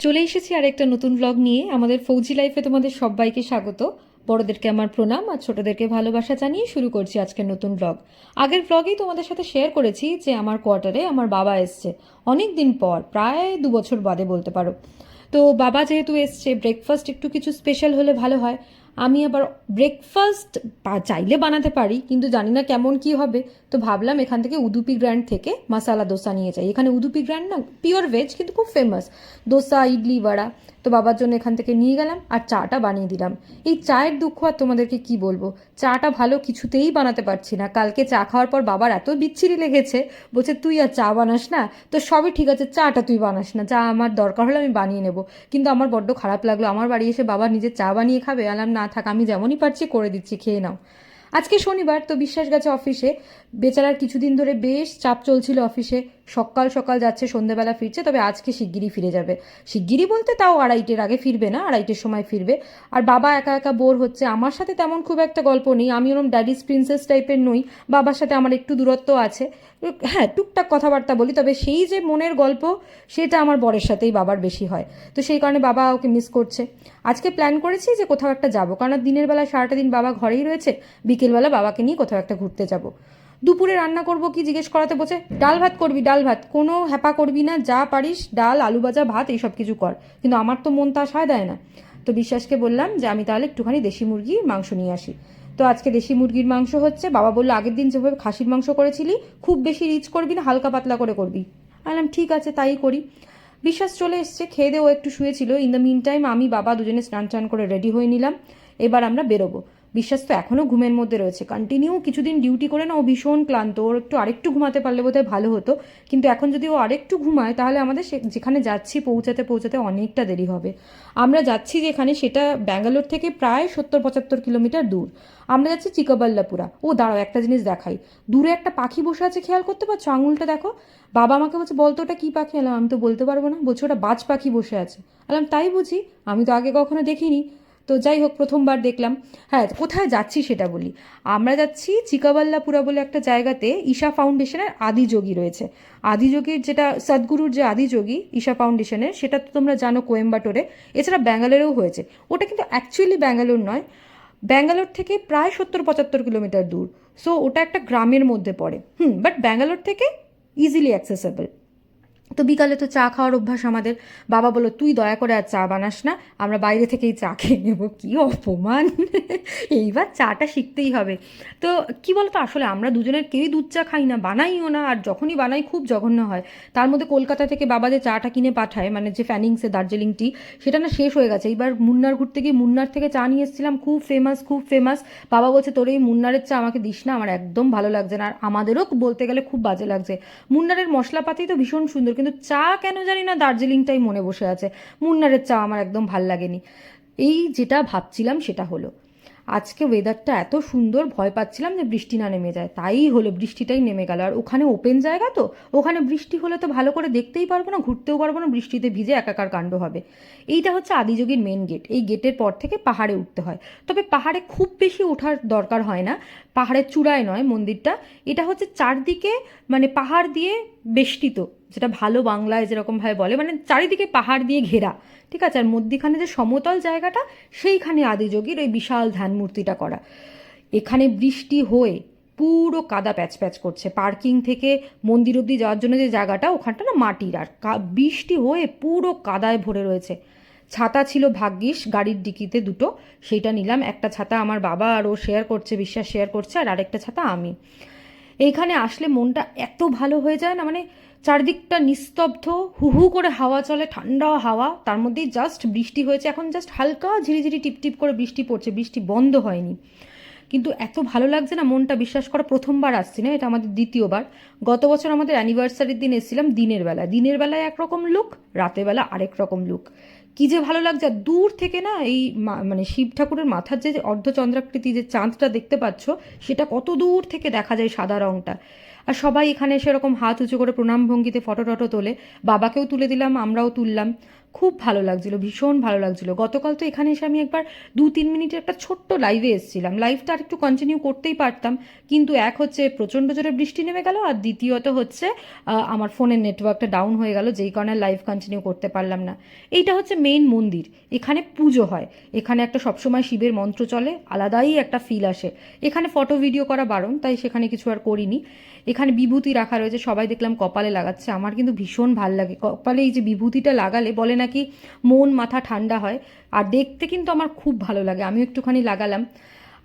চলে এসেছি আর একটা নতুন ব্লগ নিয়ে। আমাদের ফৌজি লাইফে তোমাদের সবাইকে স্বাগত। বড়দেরকে আমার প্রণাম আর ছোটদেরকে ভালোবাসা জানিয়ে শুরু করছি আজকের নতুন ব্লগ। আগের ব্লগেই তোমাদের সাথে শেয়ার করেছি যে আমার কোয়ার্টারে আমার বাবা এসছে অনেক দিন পর, প্রায় 2 বছর বাদে বলতে পারো। তো বাবা যেহেতু এসছে, ব্রেকফাস্ট একটু কিছু স্পেশাল হলে ভালো হয়। আমি আবার ব্রেকফাস্ট চাইলে বানাতে পারি, কিন্তু জানি না কেমন কি হবে। তো ভাবলাম এখান থেকে উদুপি গ্র্যান্ড থেকে মশালা দোসা নিয়ে যাই। এখানে উদুপি গ্র্যান্ড না পিওর ভেজ, কিন্তু খুব ফেমাস দোসা, ইডলি, বড়া। তো বাবার জন্য এখান থেকে নিয়ে গেলাম আর চাটা বানিয়ে দিলাম। এই চায়ের দুঃখ আর তোমাদেরকে কি বলবো, চাটা ভালো কিছুতেই বানাতে পারছি না। কালকে চা খাওয়ার পর বাবার এত বিচ্ছিরি লেগেছে, বলছে তুই আর চা বানাস না। তো সবই ঠিক আছে, চাটা তুই বানাস না, চা আমার দরকার হলে আমি বানিয়ে নেবো। কিন্তু আমার বড্ড খারাপ লাগলো, আমার বাড়ি এসে বাবা নিজে চা বানিয়ে খাবে। আলাম না থাক, আমি যেমনই পারছি করে দিচ্ছি, খেয়ে নাও। আজকে শনিবার, তো বিশ্বাস গেছে অফিসে। বেচারার কিছুদিন ধরে বেশ চাপ চলছিল অফিসে। সকাল সকাল যাচ্ছে, সন্ধেবেলা ফিরছে। তবে আজকে শিগগিরই ফিরে যাবে। শিগগিরই বলতে তাও 2:30-এর আগে ফিরবে না, 2:30-এর সময় ফিরবে। আর বাবা একা একা বোর হচ্ছে। আমার সাথে তেমন খুব একটা গল্প নেই, আমি ওরম ড্যাডিস প্রিন্সেস টাইপের নই। বাবার সাথে আমার একটু দূরত্ব আছে। হ্যাঁ, টুকটাক কথাবার্তা বলি, তবে সেই যে মনের গল্প, সেটা আমার বরের সাথেই বাবার বেশি হয়। তো সেই কারণে বাবা ওকে মিস করছে। আজকে প্ল্যান করেছি যে কোথাও একটা যাবো, কারণ দিনের বেলা সারাটা দিন বাবা ঘরেই রয়েছে। বিকেলবেলা বাবাকে নিয়ে কোথাও একটা ঘুরতে যাব। দুপুরে রান্না করব কি জিজ্ঞেস করাতে বসে, ডাল ভাত করবি, ডাল ভাত, কোনো হ্যাপা করবি না, যা পারিস ডাল, আলু ভাজা, ভাত এইসব কিছু কর। কিন্তু আমার তো মন তা সায় দেয় না। তো বিশ্বাসকে বললাম যে আমি তাহলে একটুখানি দেশি মুরগির মাংস নিয়ে আসি। তো আজকে দেশি মুরগির মাংস হচ্ছে। বাবা বললো আগের দিন যেভাবে খাসির মাংস করেছিলি, খুব বেশি রিচ করবি না, হালকা পাতলা করে করবি। বললাম ঠিক আছে, তাই করি। বিশ্বাস চলে এসছে, খেয়ে দিয়ে ও একটু শুয়েছিল। ইন দ্য মিন টাইম আমি বাবা দুজনে স্নান টান করে রেডি হয়ে নিলাম। এবার আমরা বেরোবো। বিশ্বাস তো এখনও ঘুমের মধ্যে রয়েছে। কন্টিনিউ কিছুদিন ডিউটি করে না ও ভীষণ ক্লান্ত, ওর একটু আরেকটু ঘুমাতে পারলে বোধহয় ভালো হতো। কিন্তু এখন যদি ও আরেকটু ঘুমায় তাহলে আমাদের যেখানে যাচ্ছি পৌঁছাতে পৌঁছাতে অনেকটা দেরি হবে। আমরা যাচ্ছি যেখানে, সেটা ব্যাঙ্গালোর থেকে প্রায় 70-75 কিলোমিটার দূর। আমরা যাচ্ছি চিকাবাল্লাপুরা। ও দাঁড়াও, একটা জিনিস দেখাই। দূরে একটা পাখি বসে আছে, খেয়াল করতে পারছো? আঙুলটা দেখো। বাবা আমাকে বলছে বলতো ওটা কী পাখি। এলাম আমি তো বলতে পারবো না। বলছে ওটা বাজ পাখি বসে আছে। এলাম তাই বুঝি, আমি তো আগে কখনো দেখিনি। তো যাই হোক, প্রথমবার দেখলাম। হ্যাঁ, কোথায় যাচ্ছি সেটা বলি। আমরা যাচ্ছি চিকাবাল্লাপুরা বলে একটা জায়গাতে। ঈশা ফাউন্ডেশনের আদিযোগী রয়েছে। আদিযোগীর যেটা সদ্গুরুর যে আদিযোগী ঈশা ফাউন্ডেশনের, সেটা তো তোমরা জানো কোয়েম্বাটোরে। এছাড়া ব্যাঙ্গালোরেও হয়েছে। ওটা কিন্তু অ্যাকচুয়ালি ব্যাঙ্গালোর নয়, ব্যাঙ্গালোর থেকে প্রায় 70-75 কিলোমিটার দূর। সো ওটা একটা গ্রামের মধ্যে পড়ে। বাট ব্যাঙ্গালোর থেকে ইজিলি অ্যাক্সেসেবল। তো বিকালে তো চা খাওয়ার অভ্যাস আমাদের। বাবা বললো তুই দয়া করে আর চা বানাস না, আমরা বাইরে থেকেই চা খেয়ে নেবো। কী অপমান! এইবার চাটা শিখতেই হবে। তো কি বলতো, আসলে আমরা দুজনের কেউই দুধ চা খাই না, বানাইও না। আর যখনই বানাই খুব জঘন্য হয়। তার মধ্যে কলকাতা থেকে বাবা যে চাটা কিনে পাঠায়, মানে যে ফ্যানিংসে দার্জিলিং টি, সেটা না শেষ হয়ে গেছে। এইবার মুন্নার ঘুরতে গিয়ে মুন্নার থেকে চা নিয়ে এসেছিলাম, খুব ফেমাস, খুব ফেমাস। বাবা বলছে তোর এই মুন্নারের চা আমাকে দিস না, আমার একদম ভালো লাগছে না। আর আমাদেরও বলতে গেলে খুব বাজে লাগছে। মুন্নারের মশলাপাতি তো ভীষণ সুন্দর, কিন্তু চা কেন জানি না দার্জিলিংটাই মনে বসে আছে। মুন্নারের চা আমার একদম ভাল লাগেনি। এই যেটা ভাবছিলাম সেটা হলো, আজকে ওয়েদারটা এত সুন্দর, ভয় পাচ্ছিলাম যে বৃষ্টি না নেমে যায়। তাই হলো, বৃষ্টিটাই নেমে গেল। আর ওখানে ওপেন জায়গা, তো ওখানে বৃষ্টি হলে তো ভালো করে দেখতেই পারবো না, ঘুরতেও পারবো না, বৃষ্টিতে ভিজে একাকার কাণ্ড হবে। এইটা হচ্ছে আদিযোগীর মেন গেট। এই গেটের পর থেকে পাহাড়ে উঠতে হয়। তবে পাহাড়ে খুব বেশি ওঠার দরকার হয় না। পাহাড়ের চূড়ায় নয় মন্দিরটা। এটা হচ্ছে চারদিকে মানে পাহাড় দিয়ে বেষ্টিত, যেটা ভালো বাংলায় যেরকমভাবে বলে, মানে চারিদিকে পাহাড় দিয়ে ঘেরা। ঠিক আছে, আর মধ্যিখানে যে সমতল জায়গাটা, সেইখানে আদিযোগীর ওই বিশাল ধ্যান মূর্তিটা করা। এখানে বৃষ্টি হয়ে পুরো কাদা প্যাচ প্যাচ করছে। পার্কিং থেকে মন্দির অবধি যাওয়ার জন্য যে জায়গাটা, ওখানটা না মাটির, আর বৃষ্টি হয়ে পুরো কাদায় ভরে রয়েছে। ছাতা ছিল ভাগ্যিস গাড়ির ডিকিতে দুটো, সেইটা নিলাম। একটা ছাতা আমার বাবা আর ও শেয়ার করছে, বিশ্বাস শেয়ার করছে, আর আরেকটা ছাতা আমি। এইখানে আসলে মনটা এত ভালো হয়ে যায় না, মানে চারদিকটা নিস্তব্ধ, হু হু করে হাওয়া চলে, ঠান্ডা হাওয়া। তার মধ্যেই জাস্ট বৃষ্টি হয়েছে, এখন জাস্ট হালকা ঝিরিঝিরি টিপটিপ করে বৃষ্টি পড়ছে, বৃষ্টি বন্ধ হয়নি। কিন্তু এত ভালো লাগছে না মনটা, বিশ্বাস করা। প্রথমবার আসছি না, এটা আমাদের দ্বিতীয়বার। গত বছর আমাদের অ্যানিভার্সারির দিন এসেছিলাম দিনের বেলা। দিনের বেলায় একরকম লুক, রাতের বেলা আরেক রকম লুক। কী যে ভালো লাগছে। আর দূর থেকে না এই মানে শিব ঠাকুরের মাথার যে অর্ধচন্দ্রাকৃতি যে চাঁদটা দেখতে পাচ্ছ, সেটা কত দূর থেকে দেখা যায়, সাদা রঙটা। আর সবাই এখানে সেরকম হাত উঁচু করে প্রণাম ভঙ্গিতে ফটো টটো তোলে। বাবাকেও তুলে দিলাম, আমরাও তুললাম। খুব ভালো লাগছিলো, ভীষণ ভালো লাগছিলো। গতকাল তো এখানে এসে আমি একবার 2-3 মিনিটের একটা ছোট্ট লাইভে এসেছিলাম, লাইভটা আর একটু কন্টিনিউ করতেই পারতাম, কিন্তু এক হচ্ছে প্রচণ্ড জোরে বৃষ্টি নেমে গেল, আর দ্বিতীয়ত হচ্ছে আমার ফোনের নেটওয়ার্কটা ডাউন হয়ে গেল, যেই কারণে লাইভ কন্টিনিউ করতে পারলাম না। এইটা হচ্ছে মেইন মন্দির, এখানে পুজো হয়, এখানে একটা সবসময় শিবের মন্ত্র চলে, আলাদাই একটা ফিল আসে। এখানে ফটো ভিডিও করা বারণ, তাই সেখানে কিছু আর করিনি। এখানে বিভূতি রাখা রয়েছে, সবাই দেখলাম কপালে লাগাচ্ছে, আমার কিন্তু ভীষণ ভাল লাগে কপালে এই যে বিভূতিটা লাগালে, বলে নাকি মন মাথা ঠান্ডা হয়, আর দেখতে কিন্তু আমার খুব ভালো লাগে, আমিও একটুখানি লাগালাম।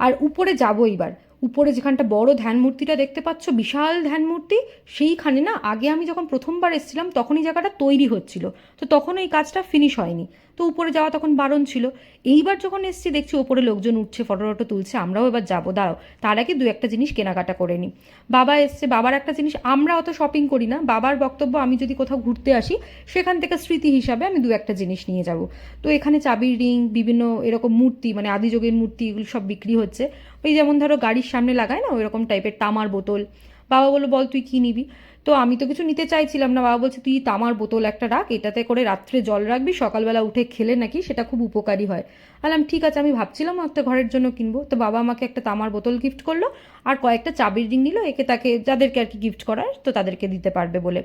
আর উপরে যাবো এবার, উপরে যেখানটা বড় ধ্যান মূর্তিটা দেখতে পাচ্ছ, বিশাল ধ্যান মূর্তি, সেইখানে না আগে আমি যখন প্রথমবার এসেছিলাম তখন এই জায়গাটা তৈরি হচ্ছিল, তো তখন এই কাজটা ফিনিশ হয়নি, তো উপরে যাওয়া তখন বারণ ছিল। এইবার যখন এসেছি দেখছি ওপরে লোকজন উঠছে, ফটো টটো তুলছে, আমরাও এবার যাবো, দাঁড়াও তার আগে 2-1 জিনিস কেনাকাটা করে নিই। বাবা এসছে, বাবার একটা জিনিস, আমরা অত শপিং করি না, বাবার বক্তব্য আমি যদি কোথাও ঘুরতে আসি সেখান থেকে স্মৃতি হিসাবে আমি 2-1 জিনিস নিয়ে যাব। তো এখানে চাবির রিং, বিভিন্ন এরকম মূর্তি, মানে আদিযোগের মূর্তি, এগুলো সব বিক্রি হচ্ছে। ওই যেমন ধরো গাড়ির সামনে লাগায় না ওইরকম টাইপের তামার বোতল। বাবা বললো বল তুই কী নিবি, তো আমি তো কিছু নিতে চাইছিলাম না, বাবা বলছে তুই তামার বোতল একটা রাখ, এটাতে করে রাত্রে জল রাখবি, সকালবেলা উঠে খেলে নাকি সেটা খুব উপকারী হয়। বললাম ঠিক আছে, আমি ভাবছিলাম একটা ঘরের জন্য কিনবো, তো বাবা আমাকে একটা তামার বোতল গিফট করলো, আর কয়েকটা চাবির রিং নিল, একে তাকে যাদেরকে আর কি গিফট করার তো তাদেরকে দিতে পারবে বলে।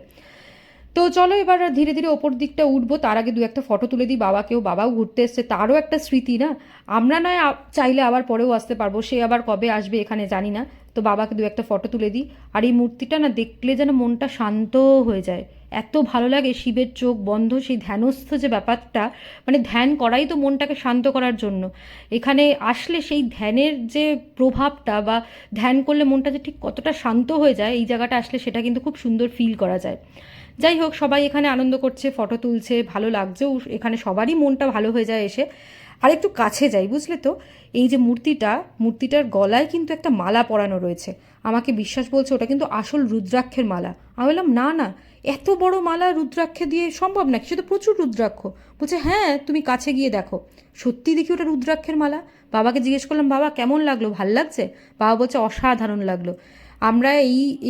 তো চলো এবার ধীরে ধীরে ওপর দিকটা উঠবো, তার আগে 2-1 ফটো তুলে দিই বাবাকেও, বাবাও ঘুরতে এসছে, তারও একটা স্মৃতি না, আমরা নয় চাইলে আবার পরেও আসতে পারবো, সে আবার কবে আসবে এখানে জানি না। তো বাবাকে 2-1 ফটো তুলে দিই। আর এই মূর্তিটা না দেখলে যেন মনটা শান্ত হয়ে যায়, এত ভালো লাগে, শিবের চোখ বন্ধ, সেই ধ্যানস্থ যে ব্যাপারটা, মানে ধ্যান করাই তো মনটাকে শান্ত করার জন্য, এখানে আসলে সেই ধ্যানের যে প্রভাবটা, বা ধ্যান করলে মনটা যে ঠিক কতটা শান্ত হয়ে যায়, এই জায়গাটা আসলে সেটা কিন্তু খুব সুন্দর ফিল করা যায়। যাই হোক, সবাই এখানে আনন্দ করছে, ফটো তুলছে, ভালো লাগছেও, এখানে সবারই মনটা ভালো হয়ে যায় এসে। আর একটু কাছে যাই, বুঝলে তো, এই যে মূর্তিটার গলায় কিন্তু একটা মালা পরানো রয়েছে, আমাকে বিশ্বাস বলছে ওটা কিন্তু আসল রুদ্রাক্ষের মালা। আমি বললাম না না, এত বড় মালা রুদ্রাক্ষে দিয়ে সম্ভব নাকি, সে তো প্রচুর রুদ্রাক্ষ। বলছে হ্যাঁ তুমি কাছে গিয়ে দেখো, সত্যি দেখি ওটা রুদ্রাক্ষের মালা। বাবাকে জিজ্ঞেস করলাম বাবা কেমন লাগলো, ভাল লাগছে? বাবা বলছে অসাধারণ লাগলো। আমরা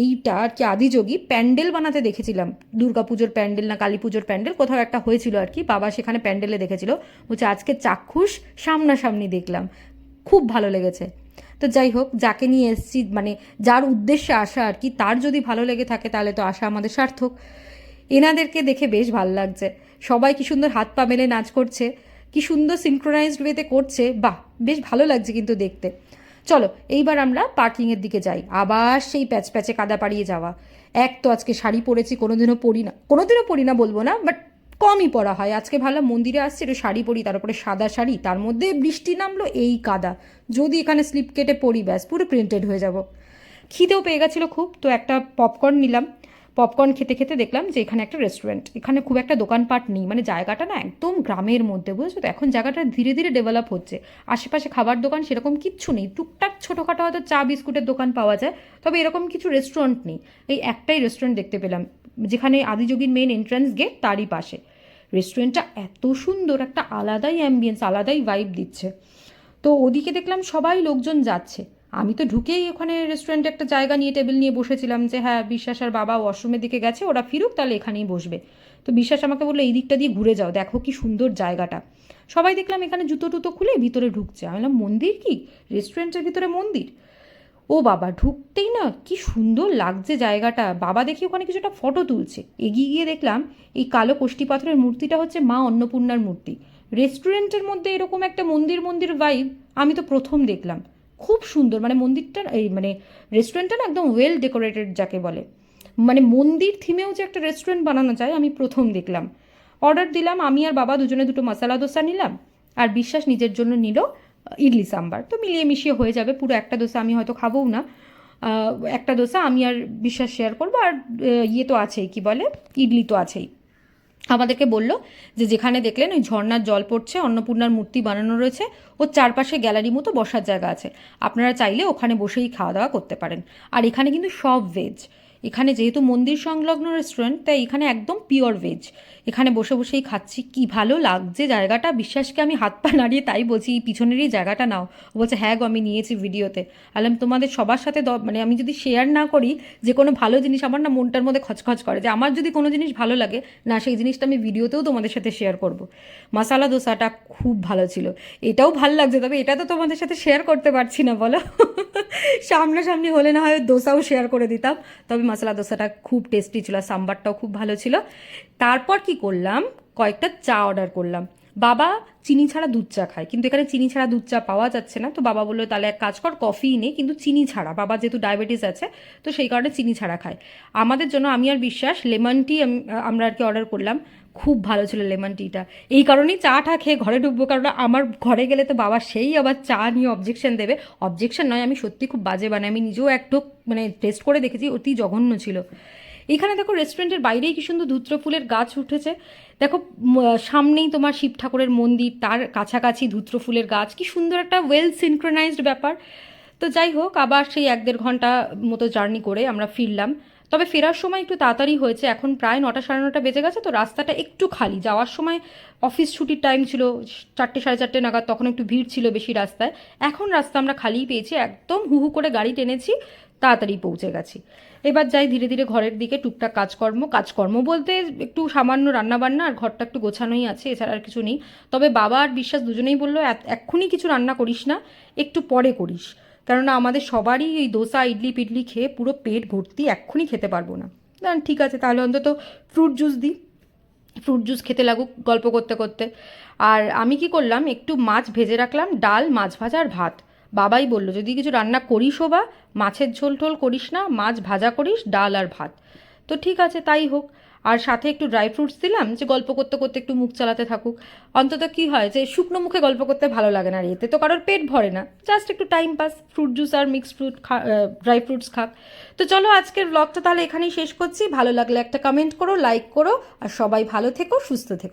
এইটা আর কি আদিযোগী প্যান্ডেল বানাতে দেখেছিলাম, দুর্গাপুজোর প্যান্ডেল না কালী পুজোর প্যান্ডেল কোথাও একটা হয়েছিল আর কি, বাবা সেখানে প্যান্ডেলে দেখেছিল, বলছে আজকে চাক্ষুষ সামনাসামনি দেখলাম, খুব ভালো লেগেছে। তো যাই হোক, যাকে নিয়ে এসেছি, মানে যার উদ্দেশ্যে আসা আর কি, তার যদি ভালো লেগে থাকে তাহলে তো আসা আমাদের সার্থক। এনাদেরকে দেখে বেশ ভালো লাগছে, সবাই কি সুন্দর হাত পা মেলে নাচ করছে, কি সুন্দর সিনক্রোনাইজড ওয়েতে করছে, বাহ বেশ ভালো লাগছে কিন্তু দেখতে। চলো এইবার আমরা পার্কিংয়ের দিকে যাই, আবার সেই প্যাচ প্যাচে কাদা পাড়িয়ে যাওয়া। এক তো আজকে শাড়ি পরেছি, কোনোদিনও পরি না বলবো না, বাট কমই পরা হয়, আজকে ভাবলাম মন্দিরে আসছি একটু শাড়ি পরি, তার উপরে সাদা শাড়ি, তার মধ্যে বৃষ্টি নামলো, এই কাদা, যদি এখানে স্লিপ কেটে পরি ব্যাস পুরো প্রিন্টেড হয়ে যাব। খিদেও পেয়ে গেছিলো খুব, তো একটা পপকর্ন নিলাম, পপকর্ন খেতে খেতে দেখলাম যে এখানে একটা রেস্টুরেন্ট, এখানে খুব একটা দোকানপাট নেই, মানে জায়গাটা না একদম গ্রামের মধ্যে, বুঝেছো তো, এখন জায়গাটা ধীরে ধীরে ডেভেলপ হচ্ছে, আশেপাশে খাবার দোকান সেরকম কিচ্ছু নেই, টুকটাক ছোটোখাটো হয়তো চা বিস্কুটের দোকান পাওয়া যায়, তবে এরকম কিছু রেস্টুরেন্ট নেই। এই একটাই রেস্টুরেন্ট দেখতে পেলাম, যেখানে আদিযোগীর মেন এন্ট্রান্স গেট তারই পাশে। রেস্টুরেন্টটা এত সুন্দর, একটা আলাদাই অ্যাম্বিয়েন্স, আলাদাই ভাইব দিচ্ছে। তো ওদিকে দেখলাম সবাই লোকজন যাচ্ছে, আমি তো ঢুকেই ওখানে রেস্টুরেন্টে একটা জায়গা নিয়ে টেবিল নিয়ে বসেছিলাম, যে হ্যাঁ বিশ্বাস আর বাবা ওয়াশরুমের দিকে গেছে, ওরা ফিরুক তাহলে এখানেই বসবে। তো বিশ্বাস আমাকে বললো এই দিকটা দিয়ে ঘুরে যাও, দেখো কি সুন্দর জায়গাটা। সবাই দেখলাম এখানে জুতো টুতো খুলে ভিতরে ঢুকছে, আমি বললাম মন্দির কি, রেস্টুরেন্টের ভিতরে মন্দির? ও বাবা, ঢুকতেই না কি সুন্দর লাগছে জায়গাটা, বাবা দেখি ওখানে কিছুটা ফটো তুলছে, এগিয়ে গিয়ে দেখলাম এই কালো কষ্টি পাথরের মূর্তিটা হচ্ছে মা অন্নপূর্ণার মূর্তি। রেস্টুরেন্টের মধ্যে এরকম একটা মন্দির মন্দির ভাইব আমি তো প্রথম দেখলাম, খুব সুন্দর, মানে মন্দিরটা মানে রেস্টুরেন্টটা না একদম ওয়েল ডেকোরেটেড যাকে বলে, মানে মন্দির থিমেও যে একটা রেস্টুরেন্ট বানানো যায় আমি প্রথম দেখলাম। অর্ডার দিলাম, আমি আর বাবা দুজনে দুটো মশলা দোসা নিলাম, আর বিশ্বাস নিজের জন্য নিল ইডলি সাম্বার, তো মিলিয়ে মিশিয়ে হয়ে যাবে, পুরো একটা দোসা আমি হয়তো খাবোও না, একটা দোসা আমি আর বিশ্বাস শেয়ার করবো, আর ইয়ে তো আছেই কি বলে, ইডলি তো আছেই। আমাদেরকে বলল যে যেখানে দেখলেন ওই ঝর্ণার জল পড়ছে, অন্নপূর্ণার মূর্তি বানানো রয়েছে, ওর চারপাশে গ্যালারি মতো বসার জায়গা আছে, আপনারা চাইলে ওখানে বসেই খাওয়া দাওয়া করতে পারেন। আর এখানে কিন্তু সব ভেজ, এখানে যেহেতু মন্দির সংলগ্ন রেস্টুরেন্ট তাই এখানে একদম পিওর ভেজ, এখানে বসে বসেই খাচ্ছি, কি ভালো লাগছে জায়গাটা, বিশ্বাসকে আমি হাত পা নাড়িয়ে তাই বলছি এই পিছনেরই জায়গাটা নাও। ও বলছে হ্যাঁ গো আমি নিয়েছি ভিডিওতে। আলাম তোমাদের সবার সাথে মানে আমি যদি শেয়ার না করি যে কোনো ভালো জিনিস, আমার না মনটার মধ্যে খচখচ করে যে আমার যদি কোনো জিনিস ভালো লাগে না, সেই জিনিসটা আমি ভিডিওতেও তোমাদের সাথে শেয়ার করব। মশালা দোসাটা খুব ভালো ছিল, এটাও ভালো লাগছে, তবে এটা তো তোমাদের সাথে শেয়ার করতে পারছি না বলো। সামনাসামনি হলে না হয় দোসাও শেয়ার করে দিতাম। তবে মশলা দোসাটা খুব টেস্টি ছিল, সাম্বারটাও খুব ভালো ছিল। তারপর কি করলাম, কয়েকটা চা অর্ডার করলাম। বাবা চিনি ছাড়া দুধ চা খায়, কিন্তু এখানে চিনি ছাড়া দুধ চা পাওয়া যাচ্ছে না, তো বাবা বললো তাহলে এক কাজ কর কফিই নেই কিন্তু চিনি ছাড়া, বাবা যেহেতু ডায়াবেটিস আছে তো সেই কারণে চিনি ছাড়া খায়। আমাদের জন্য আমি আর বিশ্বাস লেমন টি আমরা আর কি অর্ডার করলাম। খুব ভালো ছিল লেমন টিটা, এই কারণেই চাটা খেয়ে ঘরে ঢুকবো, কারণ আমার ঘরে গেলে তো বাবা সেই আবার চা নিয়ে অবজেকশন দেবে। অবজেকশন নয়, আমি সত্যি খুব বাজে বানাই, আমি নিজেও একটু মানে টেস্ট করে দেখেছি, অতি জঘন্য ছিল। এখানে দেখো রেস্টুরেন্টের বাইরেই কি সুন্দর ধুত্র ফুলের গাছ উঠেছে, দেখো সামনেই তোমার শিব ঠাকুরের মন্দির, তার কাছাকাছি ধুত্র ফুলের গাছ, কি সুন্দর একটা ওয়েল সিনক্রোনাইজড ব্যাপার। তো যাই হোক, আবার সেই 1-1.5 ঘন্টা মতো জার্নি করে আমরা ফিরলাম। তবে ফেরার সময় একটু তাড়াতাড়ি হয়েছে, এখন প্রায় 9টা সাড়ে 9টা বেজে গেছে, তো রাস্তাটা একটু খালি। যাওয়ার সময় অফিস ছুটির টাইম ছিল 4টে সাড়ে 4টে নাগাদ, তখন একটু ভিড় ছিল বেশি রাস্তায়। এখন রাস্তা আমরা খালিই পেয়েছি, একদম হু করে গাড়ি টেনেছি, তাড়াতাড়ি পৌঁছে গেছি। এবার যাই ধীরে ধীরে ঘরের দিকে, টুকটাক কাজকর্ম বলতে একটু সামান্য রান্নাবান্না, আর ঘরটা একটু গোছানোই আছে, এছাড়া আর কিছু নেই। তবে বাবা আর বিশ্বাস দুজনেই বললো এক্ষুনি কিছু রান্না করিস না, একটু পরে করিস, কেননা আমাদের সবারই এই দোসা ইডলি পিডলি খেয়ে পুরো পেট ভর্তি, এক্ষুনি খেতে পারবো না। ঠিক আছে তাহলে অন্তত ফ্রুট জুস দিই, ফ্রুট জুস খেতে লাগুক গল্প করতে করতে। আর আমি কি করলাম, একটু মাছ ভেজে রাখলাম, ডাল মাছ ভাজা আর ভাত। বাবাই বলল যদি কিছু রান্না করিসও বা মাছের ঝোল টোল করিস না, মাছ ভাজা করিস, ডাল আর ভাত। তো ঠিক আছে তাই হোক। আর সাথে একটু ড্রাই ফ্রুটস দিলাম, যে গল্প করতে করতে একটু মুখ চালাতে থাকুক। অন্তত কি হয় যে শুকনো মুখে গল্প করতে ভালো লাগে না, আর এতে তো কারোর পেট ভরে না, জাস্ট একটু টাইম পাস, ফ্রুট জুস আর মিক্সড ফ্রুট ড্রাই ফ্রুটস খাক। তো চলো আজকের ব্লগটা তাহলে এখানেই শেষ করছি, ভালো লাগলে একটা কমেন্ট করো, লাইক করো, আর সবাই ভালো থেকো, সুস্থ থেকো।